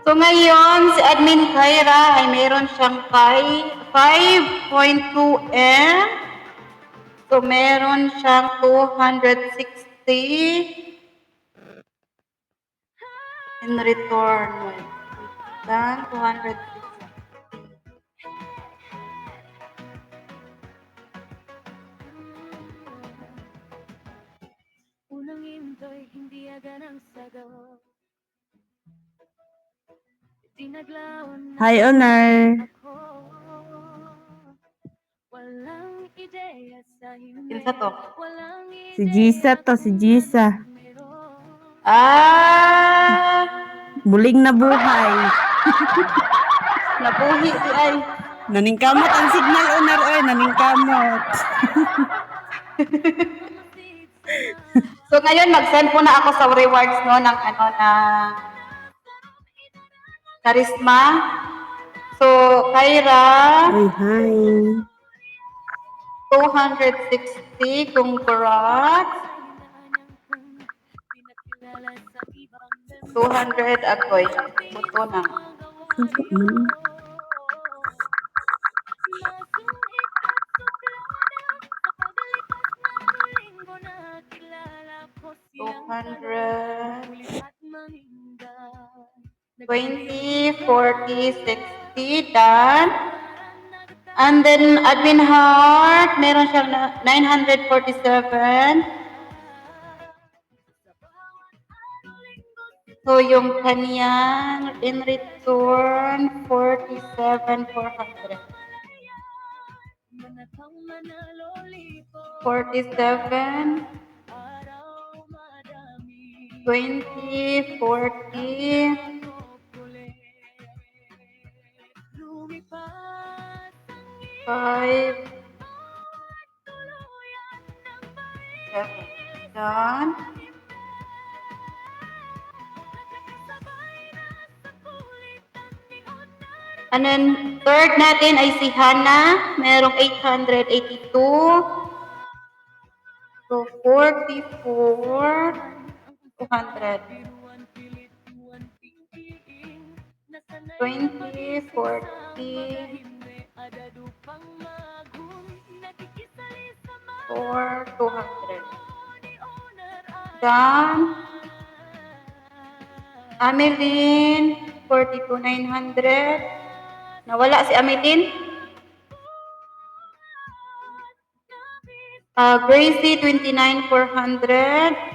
So ngayon, si Admin Kyra ay meron siyang 5.2 M. So meron siyang 260 in return. Then 260. Unang into'y hindi agad ang sagot. Hi, Honor. Walang ideya sa Kinsa to? Si Gisa to, si Gisa. Muling nabuhay. Nabuhi si ay. Naningkamot ang signal, Honor. Oy, naningkamot. So ngayon, mag-send po na ako sa rewards no ng ano na Charisma. So, Kyra, Ay, hi. 260, congrats. 200 agoy. Buto na. Hmm. 20, 40, 60, done. And then, Admin Heart, meron siyang 947. So, yung kanyang in return, 47,400. 47, 20, 40, 5, 7, done. And then, third natin ay si Hannah. Merong 882. So, 44, 200. 20, 40, 4, 200. Done. Ameline, 42,900. Nawala si Ameline. Gracie, 29,400.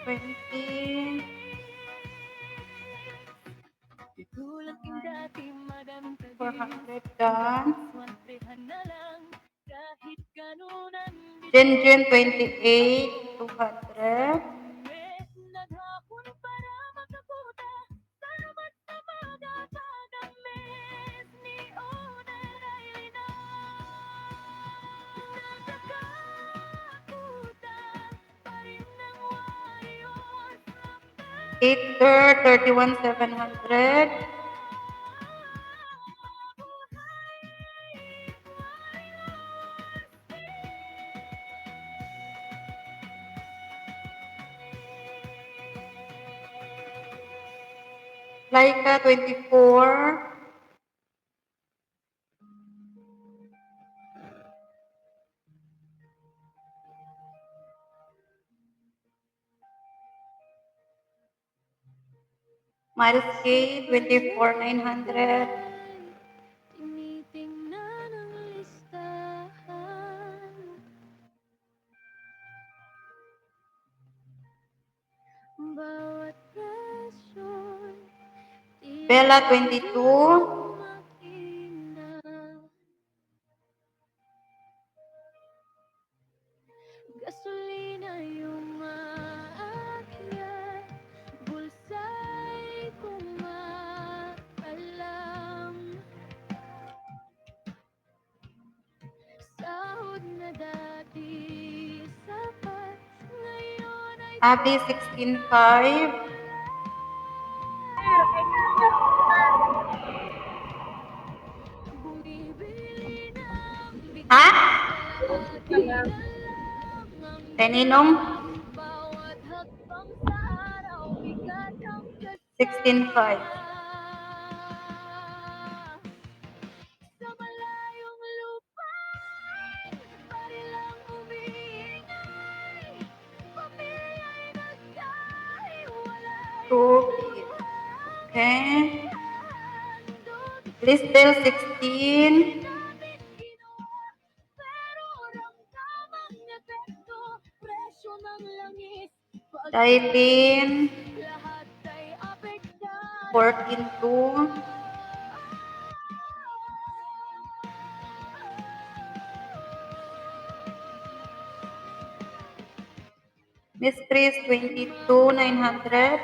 $20. 400 done. Jen, 28, 200. Ether, 31,700. Laika, 24. Miles K, 24,900. Bella, 22. Gasolina yung aakyat, bulsa'y kumakalam. Sahod na dati sapat, ngayon ay Abby, 16,500. bumibili ng Ha? Kay Ninong, Bawat hakbang sa araw, bigat ang 16.5. Sa malayong lupa, barilang umiingay, pamilya'y nagkahiwalay. 2. Okay. Listel 16. Namin ginawa, pero ramdamang epekto, presyo ng langis, Dailin lahat ay apektado. 14.2. Mistress 22.900.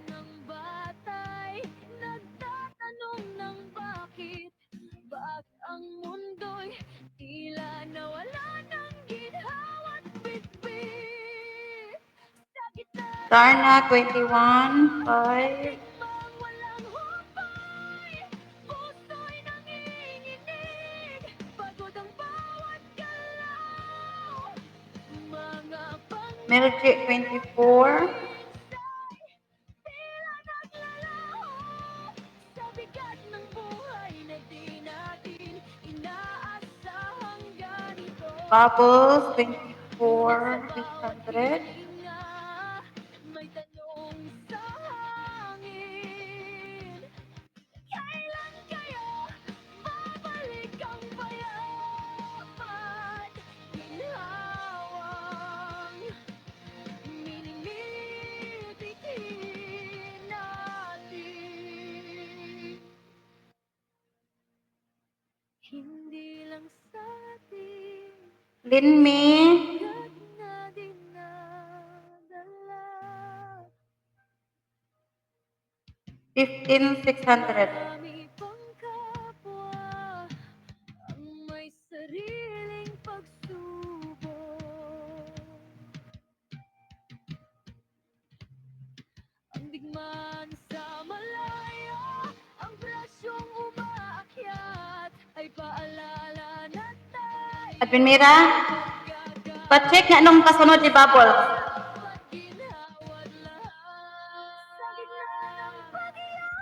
Ng batay, nagtatanong ng bakit ang mundo'y tila nawala ng ginhawa't bitbit. Sa gitna Darna 21.5. ng walang hukay, puso'y nanginginig, pagod ang bawat galaw, mga Melchi 24. tila naglalaho sa bigat ng buhay na di natin inaasahang ganito. Bubbles 24.800. Hininga, may tanong sa hangin. Kailan kaya babalik ang payapat ginhawang minimitikin natin? Hindi lang sa atin, Linmi bigat na dinadala. 15.600. Marami pang kapwa ang may sariling pagsubok. Ang digmaan sa malaya, ang presyong umaakyat, ay paalala na tayo Admin Mira, pa-check nga nung kasunod ni Bubbles. ginhawat lahat. Sa gitna ng pag-iyak,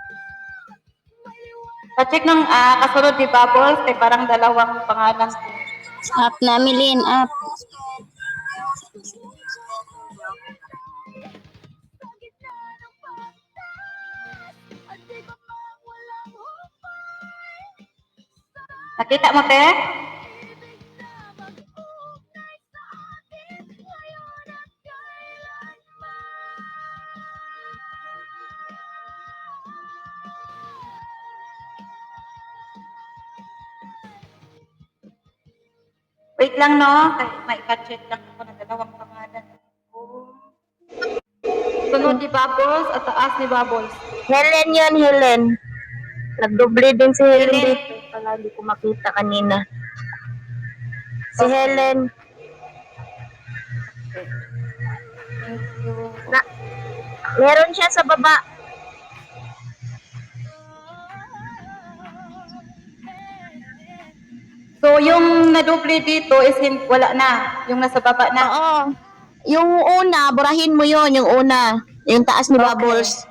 may liwanag. Pa-check nung kasunod ni Bubbles. Kay parang dalawang pangalan. Up na, Milin, up. Sa gitna ng pagtas, at di ba pang walang hukay, Nakita mo, te? ibig na mag-uugnay sa atin ngayon at kailanman. Wait lang, no? Kay may pa-check lang ako na dalawang pangalan. Oh. Sunod ni Bubbles at taas ni Bubbles. Helen yun, Helen. Nagdoble din si Helen Helen. dito. Pala, di ko makita kanina. Si Okay. Helen. Okay. Thank you. Meron siya sa baba. So, yung nadoble dito is wala na. Yung nasa baba na. Oo. Yung una, burahin mo yon yung una. Yung taas ni Okay. Bubbles.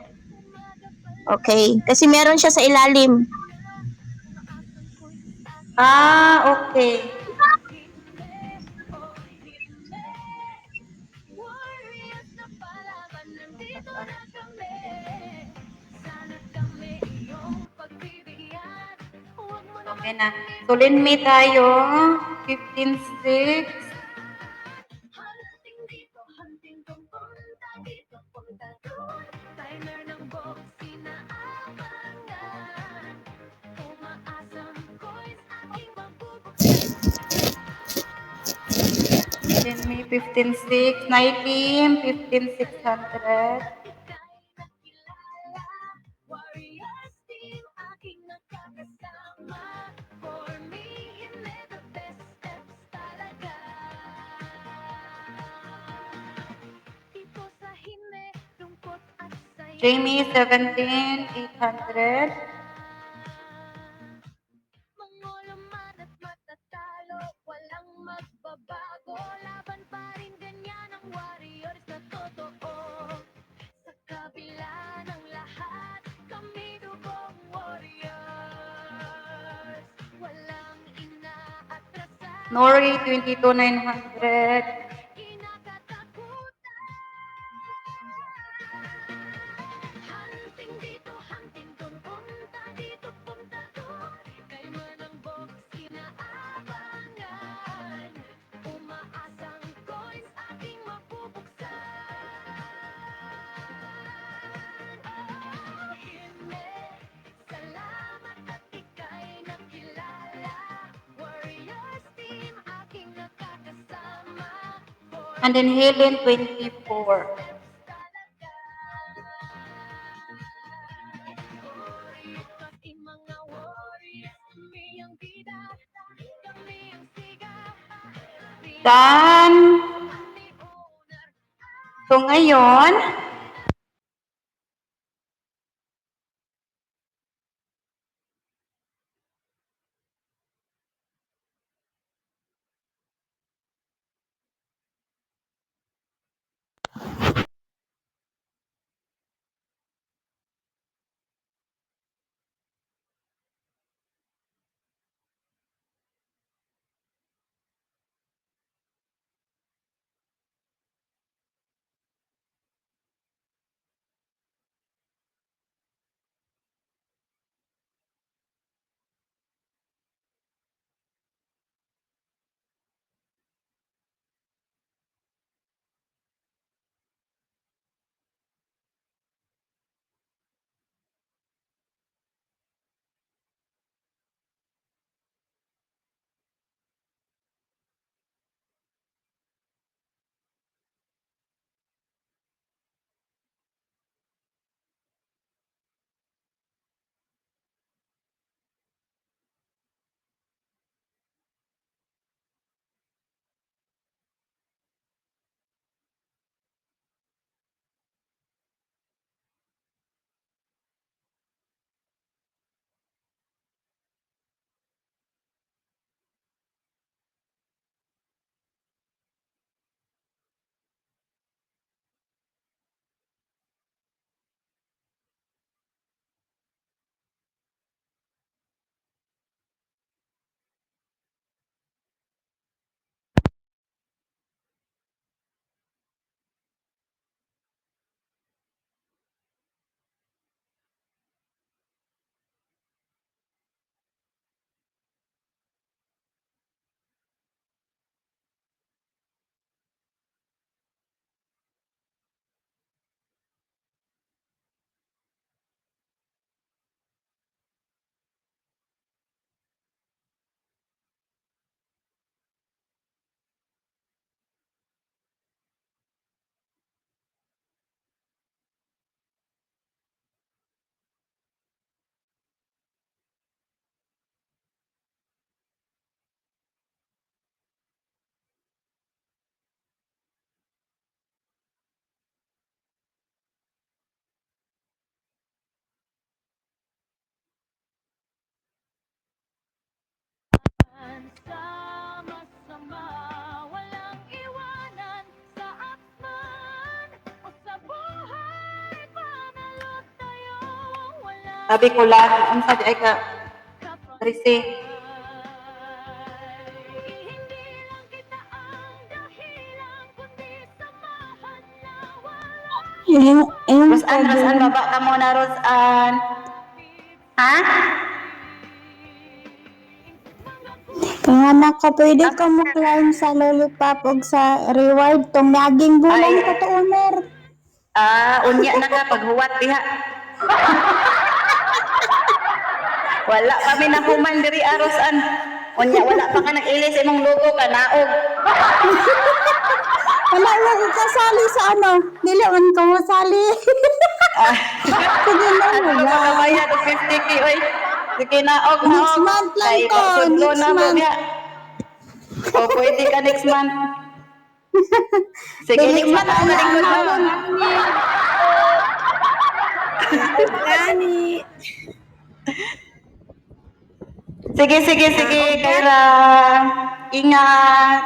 Okay. Kasi meron siya sa ilalim. Okay. Warriors na palaban, nandito na kami. Sana kami iyong pagbibigyan. Huwag mo na Okay na. So, Linmi tayo. 15.6. Hunting dito, hunting doon, punta dito, punta doon. Timer ng box, inaabangan. Umaasang ko'y aking mabubuksan. Linmi 15.6. Nailim 15.600. Ika'y nakilala, Warriors team, aking nakakasama. For me, hindi the best steps talaga. Dito sa hime, lungkot at saya. Jamie 17.800. Mangolo man at matatalo, walang magbabago. ako, laban pa rin ganyan ang warriors na totoo. Sa kabila ng lahat, kami dugong warriors. Walang inaatrasan, Nori 22,900. kinakatakutan. Hunting dito, hunting dun, punta dito, punta dun. Kay manang box inaabangan. Umaasang coins aking mabubuksan. Oh, Hime, salamat at ika'y nakilala. Warriors team, aking nakakasama. And then Helen 24. Mga warriors, kami ang bida, kami ang siga. Dan, so ngayon, sama-sama, walang iwanan sa akman o sa buhay. Panalo tayo, walang sabi ko lang, ang sabi ay ka, Risi, hindi lang kita ang dahilan, kundi samahan na walang Rosan, baba ka muna, Rosan. Ha? Kaya naka pwede ka mo climb sa lollipop o sa reward tong naging bulan Ay. ko to owner. Unya na ka, paghuwat diha. Wala kami nahuman diri, Rosan. Unya, wala pa ka nag-ilis imong logo ka, naog. Wala lang ikasali sa ano. Dili man ko masali. Sige na Ano wala. ka kabayad og 50k, oy. Sige, naog. Next month lang Ay, to, pagsudlo next na mo month. niya. O, pwede ka next month. Sige, Dili next month ako man maringkod mo. ang Gani. Sige, Kayla. Ingat.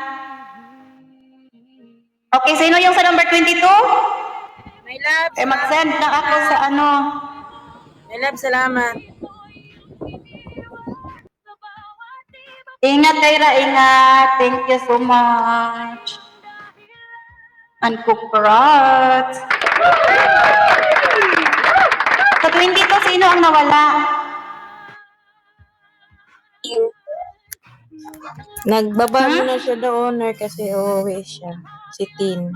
Okay, sino yung sa number 22? My love, Mag-send na ako sa ano. my love, salamat. Ingat, Kyra, ingat. Thank you so much. And congrats. Sa 22, sino ang nawala? Nagbaba muna siya doon kasi uuwi siya. Si Tin.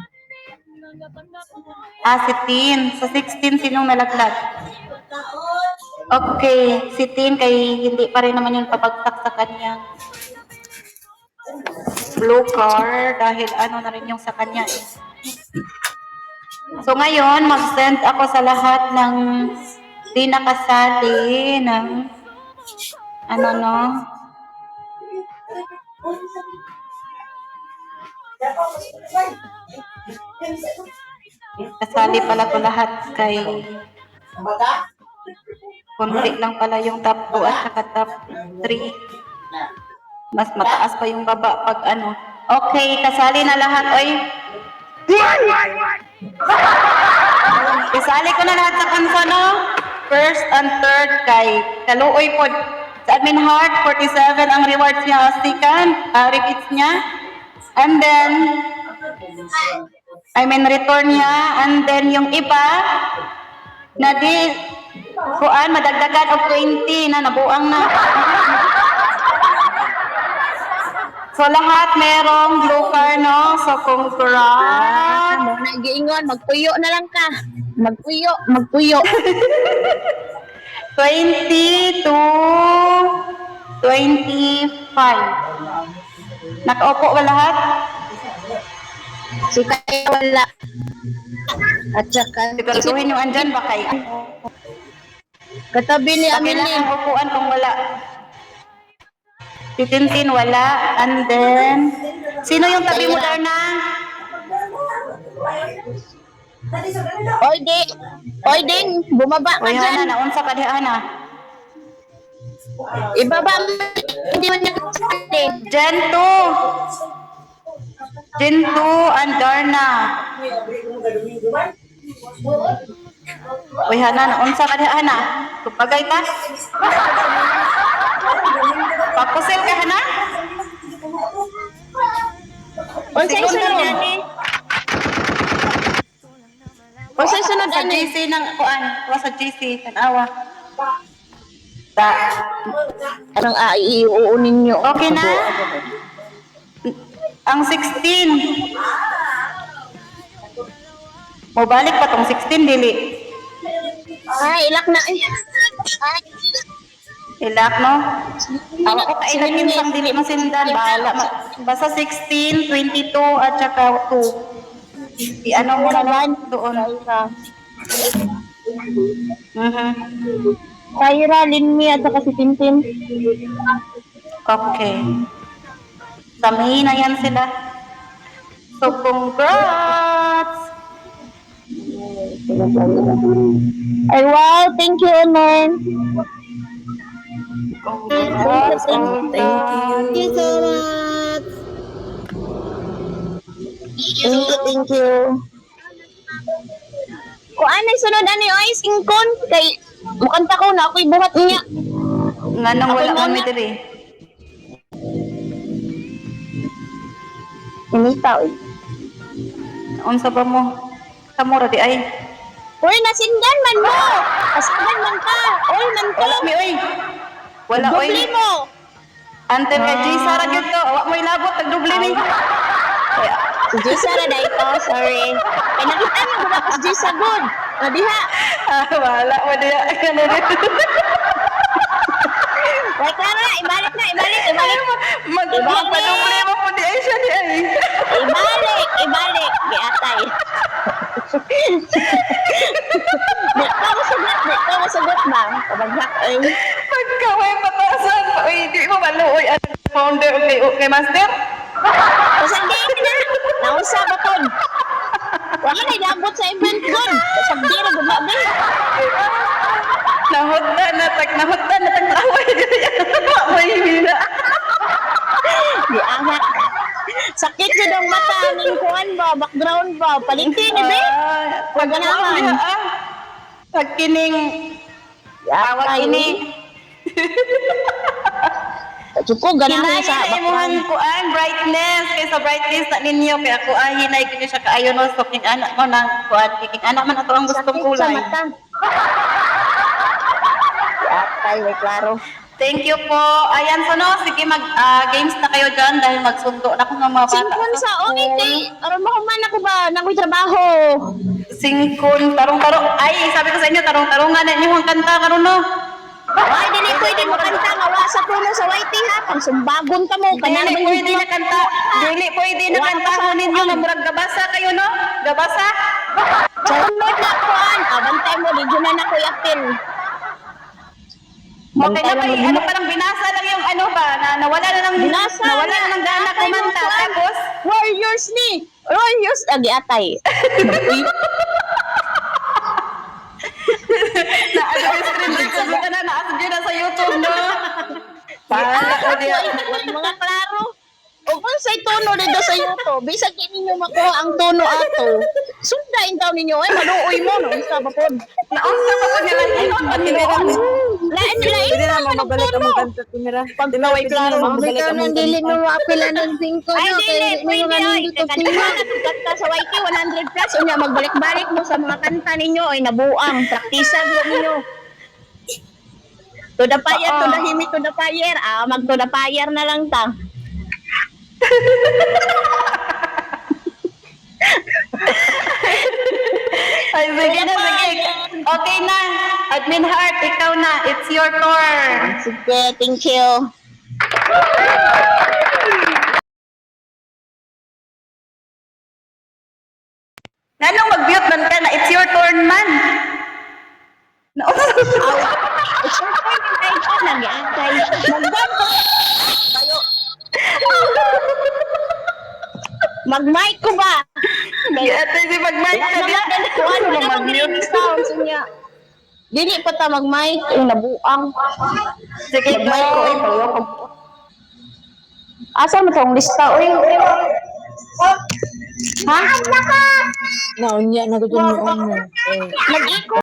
Si Tin. Sa 16, sinong nalaglag? Okay, si Tin kay hindi pa rin naman yung pabagsak sa kanyang blue car dahil ano na rin yung sa kanya eh. So ngayon, mag-send ako sa lahat ng di nakasali ng ano no. Kasali pala to lahat kay konti lang pala yung top 2 at saka top 3. Mas mataas pa yung baba pag ano. Okay, kasali na lahat. Oy. Kasali ko na lahat sa kansono. First and third kay Kaluoy po. Sa Admin Heart, 47 ang rewards niya. Second, repeats niya. And then, return niya. And then, yung iba, na di, madagdagan of 20 na nabuang na. So, lahat merong blue car, no? So, congrats. Nagiingon, magpuyo na lang ka. Magpuyo. 20 to 25. Nakaupo ba lahat? Si Kaya wala. At saka, Siguraduhin yung andyan ba kayo? katabi ni Pakailan Amelie. ang upuan kung wala. Si Tintin wala. And then, sino yung tabi mo, Darna? Oy, Ding, bumaba ka Uy, Hana, dyan. naunsa ka di, Hana. Ibaba mo. Hindi man niya kasi. Gen 2 and Darna. Uy, Hana, naunsa ka di, Hana. Kupagay ta? Pakusil ka, Hana? O sa'yo sunod, Ani. O sa'yo sunod, Sa Ani. GC ng kuan, sa GC, tanawa. Anong iuunin nyo? Okay na? Ang 16. Mo balik pa tong 16 dili. Ay, ilak na. Ilak no? Ako ko kailagin sang dili masindan bahala. Basta 16, 22 at saka 2. Ano mo na lang doon. Kyra, Linmi, at saka si Tintin. Okay. Sa May na yan sila. So, congrats! Ay, wow, thank you, Nen. Congrats! Thank you so much. Thank you. Kung anay sunod, oy, singkon. Kay, mukanta ko na ako'y buhat niya. Nga nang wala kami diri. Inita, oy. Unsa ba mo? Kamura di ay. Uy, nasindan man mo. Kasaban man ka. Oy, man ko. Wala mi oy. Wala oy. Dubli mo. Ante kay G Sara gyud to. Wa mo ilabot tag dubli mi. Si Jisa na dahil ko, sorry. Ay, nakita niyo ba ako si Jisa good? Nadiha. Wala mo diya. Ano rin. Wait lang na, ibalik. Magpadubli mo po di ay siya di ay. Ibalik. Di atay. Di ka masagot ba? Pabagsak, ay. Pagkaway patasan. Uy, di mo maluoy ang founder kay Master. Kasandi na. Nausa ba kon? Wala na ilabot sa event kon. Kasandi na gumabi. Nahutdan na tagtaway. Wa mo hina. Di angak. Sakit sa dong mata ning kuan ba, background ba, palitin ni be. Paganahan. Pagkining awag Yatay. ini. Suko ganahan sa Kinaya imuhan background. ko ang brightness kaysa brightness na ninyo kaya ako hinay ko siya kaayo no so king anak ko nang kuan king anak man ato ang gustong Sakit sa kulay. mata. Yatay, may klaro. Thank you po. Ayan so no, sige mag games na kayo dyan dahil magsundo na ko ng mga bata. Singkon sa okay kay aron mo man ako ba nangoy trabaho. Singkon, tarong-tarong. Ay, sabi ko sa inyo, tarong-tarongan na inyo ang kanta karon no. Ay dili pwede mo kanta nga wa sa puno sa YT ha, pang sumbagon ka mo kanya Dili naman pwede na kanta. Dili pwede na kanta ho ninyo na murag gabasa kayo no. Gabasa. Sunod na kuan, abantay mo di na na ko yapil. Okay na ba, ano parang binasa lang yung ano ba, na nawala na ng Binasa nawala na. na ng gana kumanta. Tapos, Warriors ni. Warriors agi atay. sabi ka na, naasad yun na sa YouTube no. Pahala ko diya. Mga klaro. O kung sa tono dito sa YouTube, bisag ninyo makuha ang tono ato. Sundain taw ninyo ay maluoy mo no isa ba pod. Naunsa pa ko nila yun. Lain Pwede na mabalik ang magkanta tumira. Pag naway klaro. Mabalik ang magkanta. maapilan ng 5 Ay dili pwede ay kanta na kanta sa YT 100 plus unya magbalik-balik mo sa mga kanta ninyo ay nabuang praktisan ninyo. To the fire, to the himi, to the fire. Mag to the fire na lang ta. Ay, sige na, sige. Okay na. Admin Heart, ikaw na. It's your turn. Sige, thank you. Nanong mag-mute man ka na, it's your turn man. Ay, ko nag-aantay. Mag-mic ko ba? Ate, si mag-mic ka din. Ano na mag-mute sounds niya. Dili pa ta mag-mic, yung nabuang. Sige, Mag-mic ko, go. payo ko. Asa mo tong lista? Uy, ha? Naunya na ko dyan yung ano. Nag-iko